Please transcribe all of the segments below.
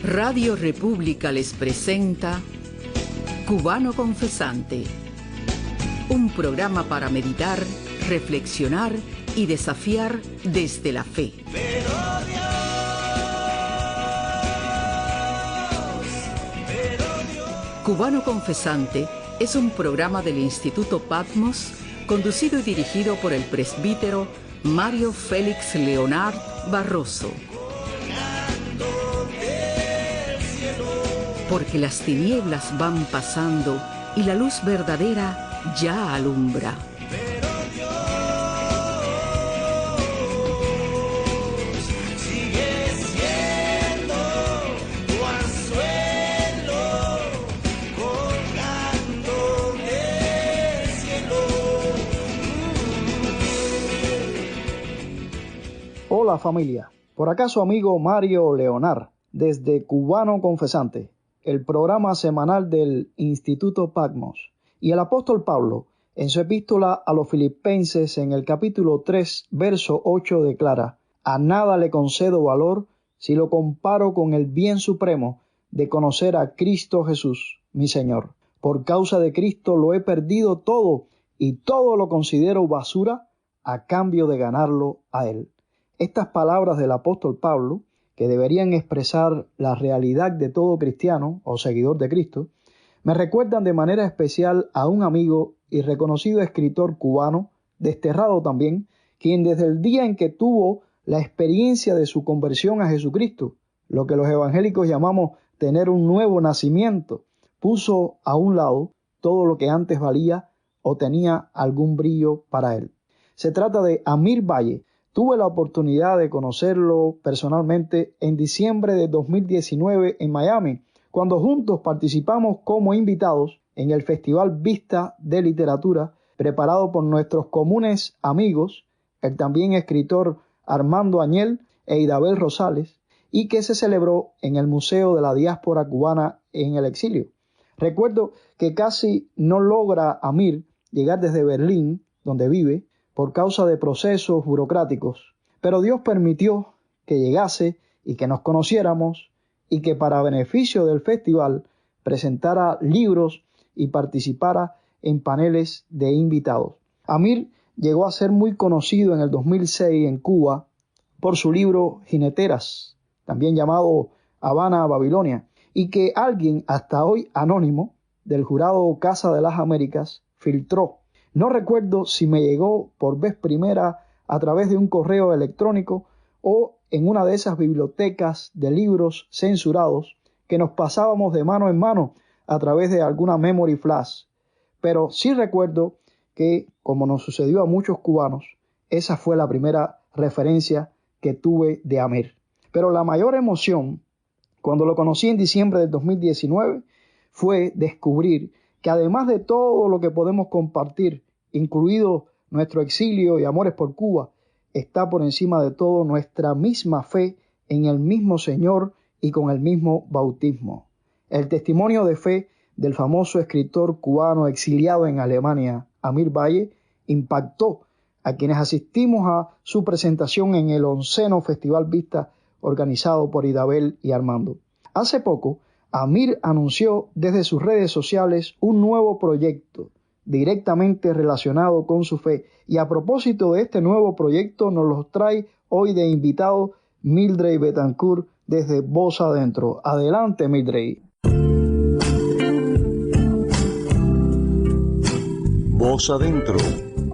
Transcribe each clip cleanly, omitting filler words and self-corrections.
Radio República les presenta Cubano Confesante, un programa para meditar, reflexionar y desafiar desde la fe. Cubano Confesante es un programa del Instituto Patmos, conducido y dirigido por el presbítero Mario Félix Leonard Barroso. Porque las tinieblas van pasando y la luz verdadera ya alumbra. Hola familia, por acá su amigo Mario Leonard, desde Cubano Confesante, el programa semanal del Instituto Patmos. Y el apóstol Pablo, en su epístola a los Filipenses, en el capítulo 3, verso 8, declara: a nada le concedo valor si lo comparo con el bien supremo de conocer a Cristo Jesús, mi Señor. Por causa de Cristo lo he perdido todo y todo lo considero basura a cambio de ganarlo a Él. Estas palabras del apóstol Pablo, que deberían expresar la realidad de todo cristiano o seguidor de Cristo, me recuerdan de manera especial a un amigo y reconocido escritor cubano, desterrado también, quien desde el día en que tuvo la experiencia de su conversión a Jesucristo, lo que los evangélicos llamamos tener un nuevo nacimiento, puso a un lado todo lo que antes valía o tenía algún brillo para él. Se trata de Amir Valle. Tuve la oportunidad de conocerlo personalmente en diciembre de 2019 en Miami, cuando juntos participamos como invitados en el Festival Vista de Literatura, preparado por nuestros comunes amigos, el también escritor Armando Añel e Idabel Rosales, y que se celebró en el Museo de la Diáspora Cubana en el exilio. Recuerdo que casi no logra Amir llegar desde Berlín, donde vive, por causa de procesos burocráticos, pero Dios permitió que llegase y que nos conociéramos y que para beneficio del festival presentara libros y participara en paneles de invitados. Amir llegó a ser muy conocido en el 2006 en Cuba por su libro Jineteras, también llamado Habana, Babilonia, y que alguien hasta hoy anónimo del jurado Casa de las Américas filtró. No recuerdo si me llegó por vez primera a través de un correo electrónico o en una de esas bibliotecas de libros censurados que nos pasábamos de mano en mano a través de alguna memory flash. Pero sí recuerdo que, como nos sucedió a muchos cubanos, esa fue la primera referencia que tuve de Amir. Pero la mayor emoción, cuando lo conocí en diciembre del 2019, fue descubrir que además de todo lo que podemos compartir, incluido nuestro exilio y amores por Cuba, está por encima de todo nuestra misma fe en el mismo Señor y con el mismo bautismo. El testimonio de fe del famoso escritor cubano exiliado en Alemania, Amir Valle, impactó a quienes asistimos a su presentación en el 11º Festival Vista organizado por Idabel y Armando. Hace poco, Amir anunció desde sus redes sociales un nuevo proyecto directamente relacionado con su fe. Y a propósito de este nuevo proyecto nos los trae hoy de invitado Mildred Betancourt desde Voz Adentro. Adelante, Mildred. Voz Adentro,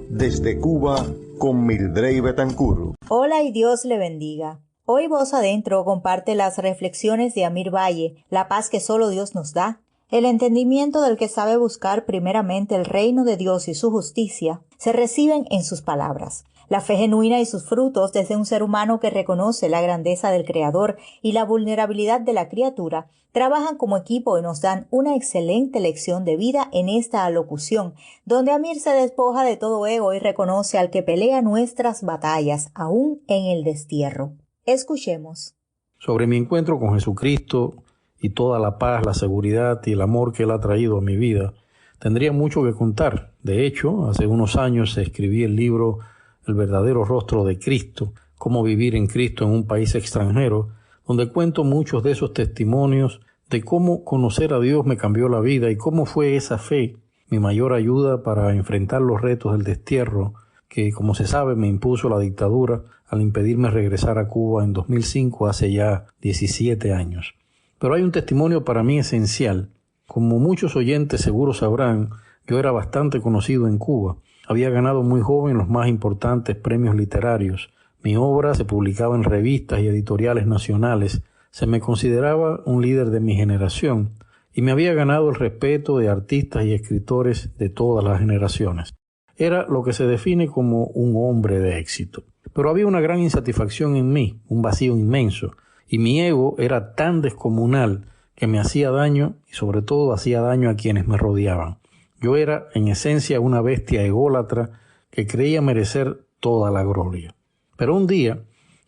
desde Cuba con Mildred Betancourt. Hola y Dios le bendiga. Hoy Voz Adentro comparte las reflexiones de Amir Valle, la paz que solo Dios nos da, el entendimiento del que sabe buscar primeramente el reino de Dios y su justicia, se reciben en sus palabras. La fe genuina y sus frutos desde un ser humano que reconoce la grandeza del Creador y la vulnerabilidad de la criatura, trabajan como equipo y nos dan una excelente lección de vida en esta alocución, donde Amir se despoja de todo ego y reconoce al que pelea nuestras batallas, aún en el destierro. Escuchemos. Sobre mi encuentro con Jesucristo y toda la paz, la seguridad y el amor que Él ha traído a mi vida, tendría mucho que contar. De hecho, hace unos años escribí el libro El verdadero rostro de Cristo, cómo vivir en Cristo en un país extranjero, donde cuento muchos de esos testimonios de cómo conocer a Dios me cambió la vida y cómo fue esa fe mi mayor ayuda para enfrentar los retos del destierro que, como se sabe, me impuso la dictadura al impedirme regresar a Cuba en 2005, hace ya 17 años. Pero hay un testimonio para mí esencial. Como muchos oyentes seguro sabrán, yo era bastante conocido en Cuba. Había ganado muy joven los más importantes premios literarios. Mi obra se publicaba en revistas y editoriales nacionales. Se me consideraba un líder de mi generación y me había ganado el respeto de artistas y escritores de todas las generaciones. Era lo que se define como un hombre de éxito. Pero había una gran insatisfacción en mí, un vacío inmenso, y mi ego era tan descomunal que me hacía daño y sobre todo hacía daño a quienes me rodeaban. Yo era, en esencia, una bestia ególatra que creía merecer toda la gloria. Pero un día,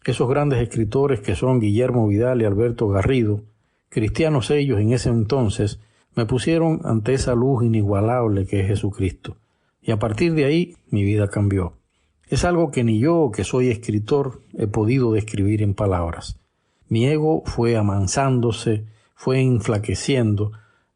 esos grandes escritores que son Guillermo Vidal y Alberto Garrido, cristianos ellos en ese entonces, me pusieron ante esa luz inigualable que es Jesucristo. Y a partir de ahí, mi vida cambió. Es algo que ni yo, que soy escritor, he podido describir en palabras. Mi ego fue amansándose, fue enflaqueciendo.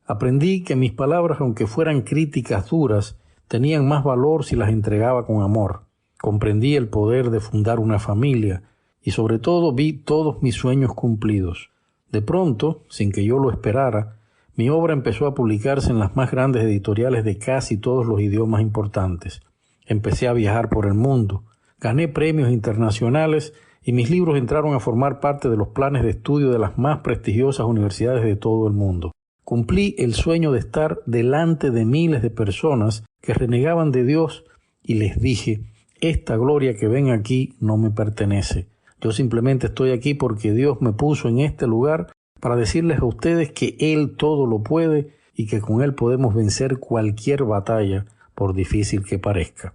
Aprendí que mis palabras, aunque fueran críticas duras, tenían más valor si las entregaba con amor. Comprendí el poder de fundar una familia y sobre todo vi todos mis sueños cumplidos. De pronto, sin que yo lo esperara, mi obra empezó a publicarse en las más grandes editoriales de casi todos los idiomas importantes. Empecé a viajar por el mundo, gané premios internacionales y mis libros entraron a formar parte de los planes de estudio de las más prestigiosas universidades de todo el mundo. Cumplí el sueño de estar delante de miles de personas que renegaban de Dios y les dije: esta gloria que ven aquí no me pertenece. Yo simplemente estoy aquí porque Dios me puso en este lugar para decirles a ustedes que Él todo lo puede y que con Él podemos vencer cualquier batalla, por difícil que parezca.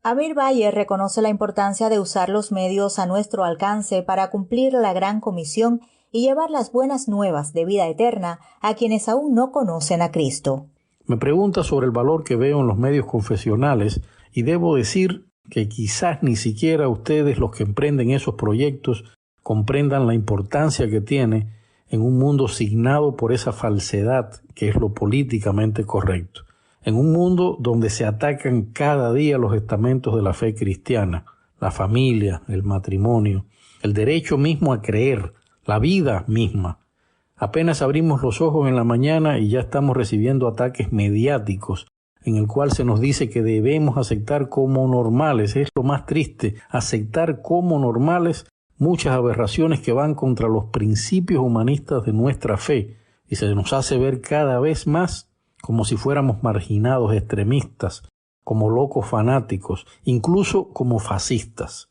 Amir Valle reconoce la importancia de usar los medios a nuestro alcance para cumplir la gran comisión y llevar las buenas nuevas de vida eterna a quienes aún no conocen a Cristo. Me pregunta sobre el valor que veo en los medios confesionales y debo decir que quizás ni siquiera ustedes, los que emprenden esos proyectos, comprendan la importancia que tiene en un mundo signado por esa falsedad que es lo políticamente correcto. En un mundo donde se atacan cada día los estamentos de la fe cristiana, la familia, el matrimonio, el derecho mismo a creer, la vida misma. Apenas abrimos los ojos en la mañana y ya estamos recibiendo ataques mediáticos en el cual se nos dice que debemos aceptar como normales. Es lo más triste, aceptar como normales muchas aberraciones que van contra los principios humanistas de nuestra fe y se nos hace ver cada vez más como si fuéramos marginados extremistas, como locos fanáticos, incluso como fascistas.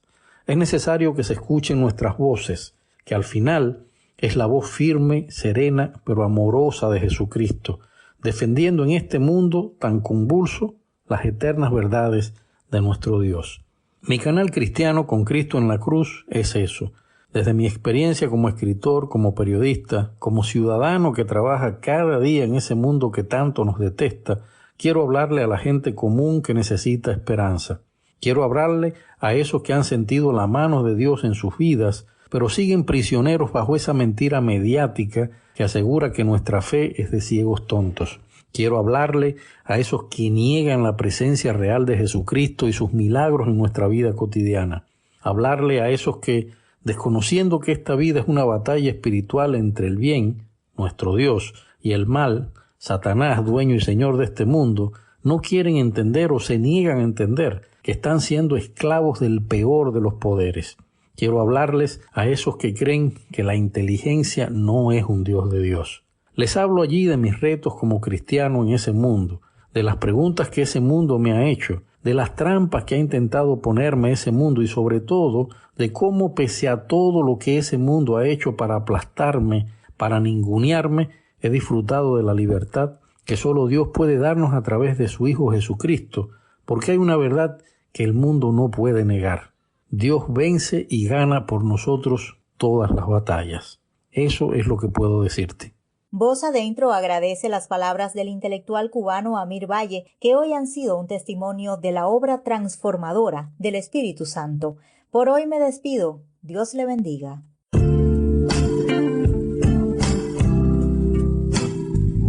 Es necesario que se escuchen nuestras voces, que al final es la voz firme, serena, pero amorosa de Jesucristo, defendiendo en este mundo tan convulso las eternas verdades de nuestro Dios. Mi canal cristiano con Cristo en la cruz es eso. Desde mi experiencia como escritor, como periodista, como ciudadano que trabaja cada día en ese mundo que tanto nos detesta, quiero hablarle a la gente común que necesita esperanza. Quiero hablarle a esos que han sentido la mano de Dios en sus vidas, pero siguen prisioneros bajo esa mentira mediática que asegura que nuestra fe es de ciegos tontos. Quiero hablarle a esos que niegan la presencia real de Jesucristo y sus milagros en nuestra vida cotidiana. Hablarle a esos que, desconociendo que esta vida es una batalla espiritual entre el bien, nuestro Dios, y el mal, Satanás, dueño y señor de este mundo, no quieren entender o se niegan a entender que están siendo esclavos del peor de los poderes. Quiero hablarles a esos que creen que la inteligencia no es un Dios de Dios. Les hablo allí de mis retos como cristiano en ese mundo, de las preguntas que ese mundo me ha hecho, de las trampas que ha intentado ponerme ese mundo y sobre todo de cómo pese a todo lo que ese mundo ha hecho para aplastarme, para ningunearme, he disfrutado de la libertad que solo Dios puede darnos a través de su Hijo Jesucristo, porque hay una verdad que el mundo no puede negar. Dios vence y gana por nosotros todas las batallas. Eso es lo que puedo decirte. Voz Adentro agradece las palabras del intelectual cubano Amir Valle, que hoy han sido un testimonio de la obra transformadora del Espíritu Santo. Por hoy me despido. Dios le bendiga.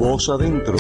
Voz Adentro,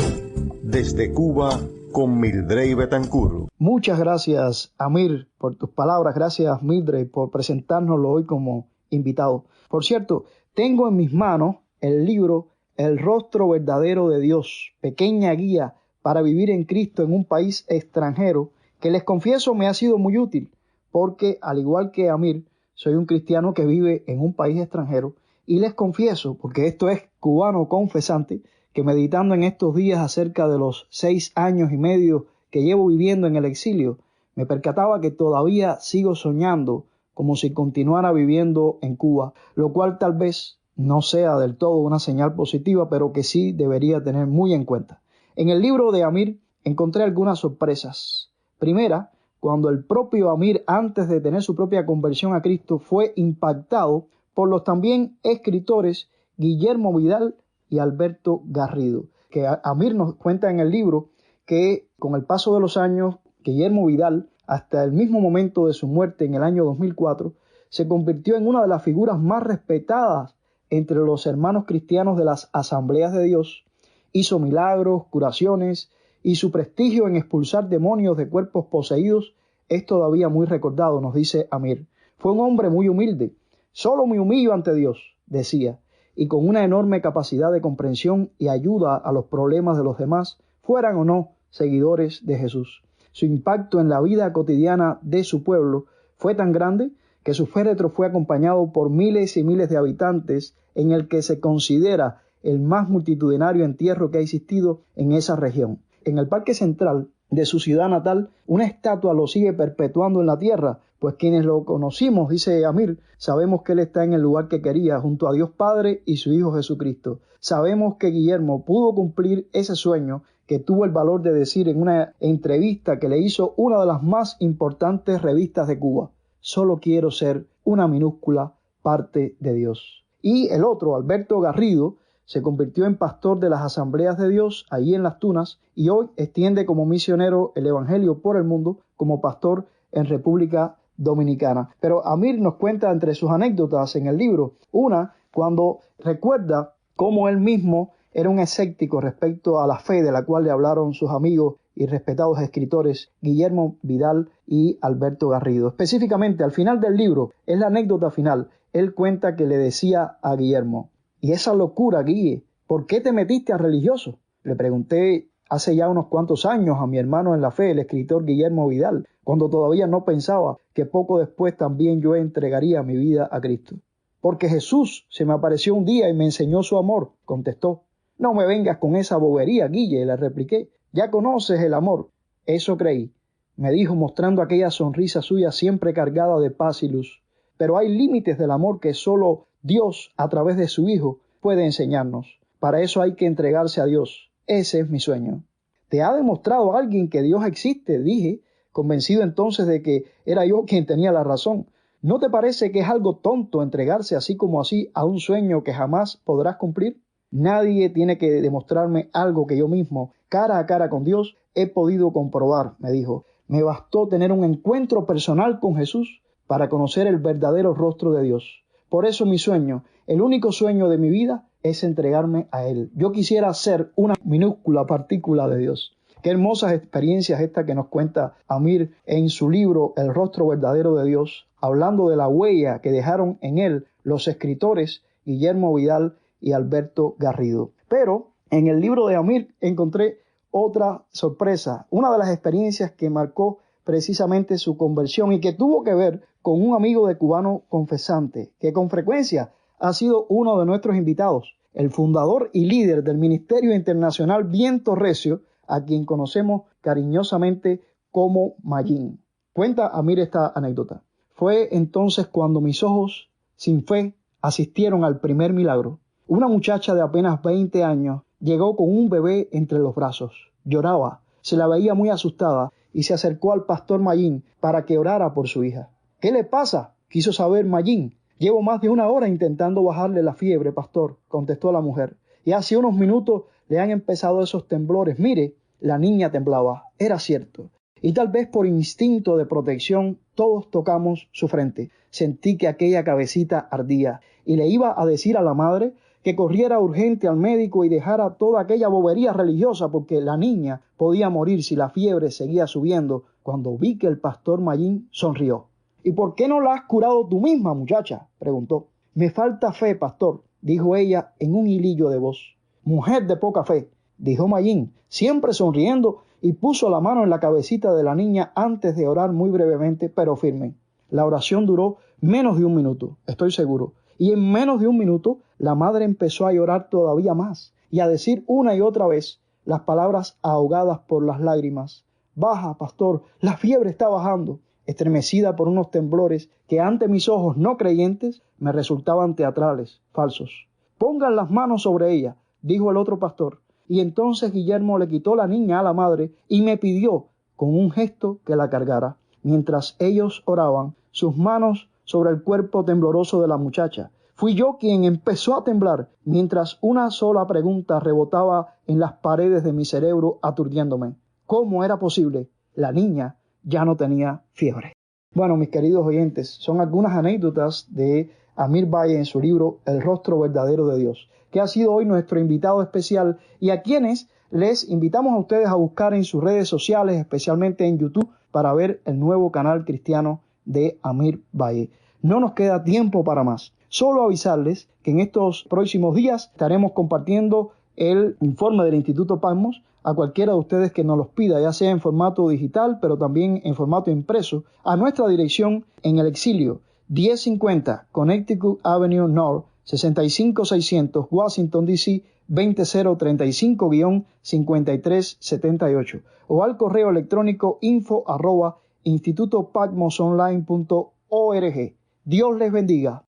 desde Cuba, con Mildred Betancur. Muchas gracias, Amir, por tus palabras. Gracias, Mildred, por presentárnoslo hoy como invitado. Por cierto, tengo en mis manos el libro El rostro verdadero de Dios, pequeña guía para vivir en Cristo en un país extranjero, que les confieso me ha sido muy útil, porque al igual que Amir, soy un cristiano que vive en un país extranjero, y les confieso, porque esto es cubano confesante, que meditando en estos días acerca de los 6 años y medio que llevo viviendo en el exilio, me percataba que todavía sigo soñando como si continuara viviendo en Cuba, lo cual tal vez no sea del todo una señal positiva, pero que sí debería tener muy en cuenta. En el libro de Amir encontré algunas sorpresas. Primera, cuando el propio Amir, antes de tener su propia conversión a Cristo, fue impactado por los también escritores Guillermo Vidal y Alberto Garrido, que Amir nos cuenta en el libro que con el paso de los años, Guillermo Vidal, hasta el mismo momento de su muerte en el año 2004, se convirtió en una de las figuras más respetadas entre los hermanos cristianos de las Asambleas de Dios, hizo milagros, curaciones, y su prestigio en expulsar demonios de cuerpos poseídos es todavía muy recordado, nos dice Amir. Fue un hombre muy humilde, solo me humillo ante Dios, decía, y con una enorme capacidad de comprensión y ayuda a los problemas de los demás, fueran o no seguidores de Jesús. Su impacto en la vida cotidiana de su pueblo fue tan grande que su féretro fue acompañado por miles y miles de habitantes, en el que se considera el más multitudinario entierro que ha existido en esa región. En el parque central de su ciudad natal, una estatua lo sigue perpetuando en la tierra, pues quienes lo conocimos, dice Amir, sabemos que él está en el lugar que quería, junto a Dios Padre y su Hijo Jesucristo. Sabemos que Guillermo pudo cumplir ese sueño que tuvo el valor de decir en una entrevista que le hizo una de las más importantes revistas de Cuba: solo quiero ser una minúscula parte de Dios. Y el otro, Alberto Garrido, se convirtió en pastor de las Asambleas de Dios allí en Las Tunas y hoy extiende como misionero el Evangelio por el mundo como pastor en República Dominicana. Pero Amir nos cuenta entre sus anécdotas en el libro una cuando recuerda cómo él mismo era un escéptico respecto a la fe de la cual le hablaron sus amigos y respetados escritores Guillermo Vidal y Alberto Garrido. Específicamente al final del libro, es la anécdota final, él cuenta que le decía a Guillermo: ¿y esa locura, Guille? ¿Por qué te metiste a religioso? Le pregunté hace ya unos cuantos años a mi hermano en la fe, el escritor Guillermo Vidal, cuando todavía no pensaba que poco después también yo entregaría mi vida a Cristo. Porque Jesús se me apareció un día y me enseñó su amor, contestó. No me vengas con esa bobería, Guille, le repliqué. Ya conoces el amor. Eso creí, me dijo mostrando aquella sonrisa suya siempre cargada de paz y luz. Pero hay límites del amor que solo Dios, a través de su Hijo, puede enseñarnos. Para eso hay que entregarse a Dios. Ese es mi sueño. ¿Te ha demostrado alguien que Dios existe?, dije, convencido entonces de que era yo quien tenía la razón. ¿No te parece que es algo tonto entregarse así como así a un sueño que jamás podrás cumplir? Nadie tiene que demostrarme algo que yo mismo, cara a cara con Dios, he podido comprobar, me dijo. Me bastó tener un encuentro personal con Jesús para conocer el verdadero rostro de Dios. Por eso mi sueño, el único sueño de mi vida, es entregarme a Él. Yo quisiera ser una minúscula partícula de Dios. Qué hermosas experiencias estas que nos cuenta Amir en su libro El rostro verdadero de Dios, hablando de la huella que dejaron en él los escritores Guillermo Vidal y Alberto Garrido. Pero en el libro de Amir encontré otra sorpresa, una de las experiencias que marcó precisamente su conversión y que tuvo que ver con un amigo de Cubano Confesante, que con frecuencia ha sido uno de nuestros invitados, el fundador y líder del Ministerio Internacional Viento Recio, a quien conocemos cariñosamente como Mayín. Cuenta Amir esta anécdota. Fue entonces cuando mis ojos, sin fe, asistieron al primer milagro. Una muchacha de apenas 20 años llegó con un bebé entre los brazos. Lloraba, se la veía muy asustada y se acercó al pastor Mayín para que orara por su hija. ¿Qué le pasa?, quiso saber Mayín. Llevo más de 1 hora intentando bajarle la fiebre, pastor, contestó la mujer. Y hace unos minutos le han empezado esos temblores. Mire, la niña temblaba. Era cierto. y tal vez por instinto de protección todos tocamos su frente. Sentí que aquella cabecita ardía y le iba a decir a la madre que corriera urgente al médico y dejara toda aquella bobería religiosa porque la niña podía morir si la fiebre seguía subiendo, cuando vi que el pastor Mayín sonrió. «¿Y por qué no la has curado tú misma, muchacha?», preguntó. «Me falta fe, pastor», dijo ella en un hilillo de voz. «Mujer de poca fe», dijo Mayín, siempre sonriendo, y puso la mano en la cabecita de la niña antes de orar muy brevemente, pero firme. La oración duró menos de un minuto, estoy seguro, y en menos de un minuto la madre empezó a llorar todavía más y a decir una y otra vez las palabras ahogadas por las lágrimas. «Baja, pastor, la fiebre está bajando», estremecida por unos temblores que ante mis ojos no creyentes me resultaban teatrales, falsos. «Pongan las manos sobre ella», dijo el otro pastor, y entonces Guillermo le quitó la niña a la madre y me pidió con un gesto que la cargara. Mientras ellos oraban, sus manos sobre el cuerpo tembloroso de la muchacha. Fui yo quien empezó a temblar, mientras una sola pregunta rebotaba en las paredes de mi cerebro aturdiéndome. ¿Cómo era posible? La niña ya no tenía fiebre. Bueno, mis queridos oyentes, son algunas anécdotas de Amir Valle en su libro El rostro verdadero de Dios, que ha sido hoy nuestro invitado especial y a quienes les invitamos a ustedes a buscar en sus redes sociales, especialmente en YouTube, para ver el nuevo canal cristiano de Amir Valle. No nos queda tiempo para más. Solo avisarles que en estos próximos días estaremos compartiendo el informe del Instituto Patmos a cualquiera de ustedes que nos los pida, ya sea en formato digital, pero también en formato impreso, a nuestra dirección en el Exilio, 1050 Connecticut Avenue North, 65600 Washington, D.C., 20035-5378, o al correo electrónico info@institutopatmosonline.org. Dios les bendiga.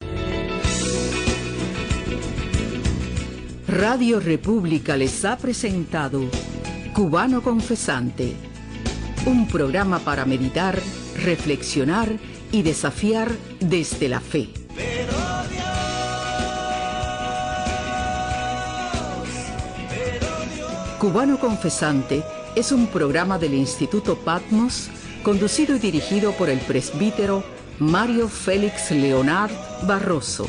Radio República les ha presentado Cubano Confesante, un programa para meditar, reflexionar y desafiar desde la fe. Cubano Confesante es un programa del Instituto Patmos, conducido y dirigido por el presbítero Mario Félix Leonard Barroso.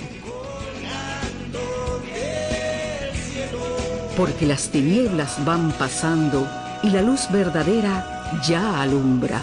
Porque las tinieblas van pasando y la luz verdadera ya alumbra.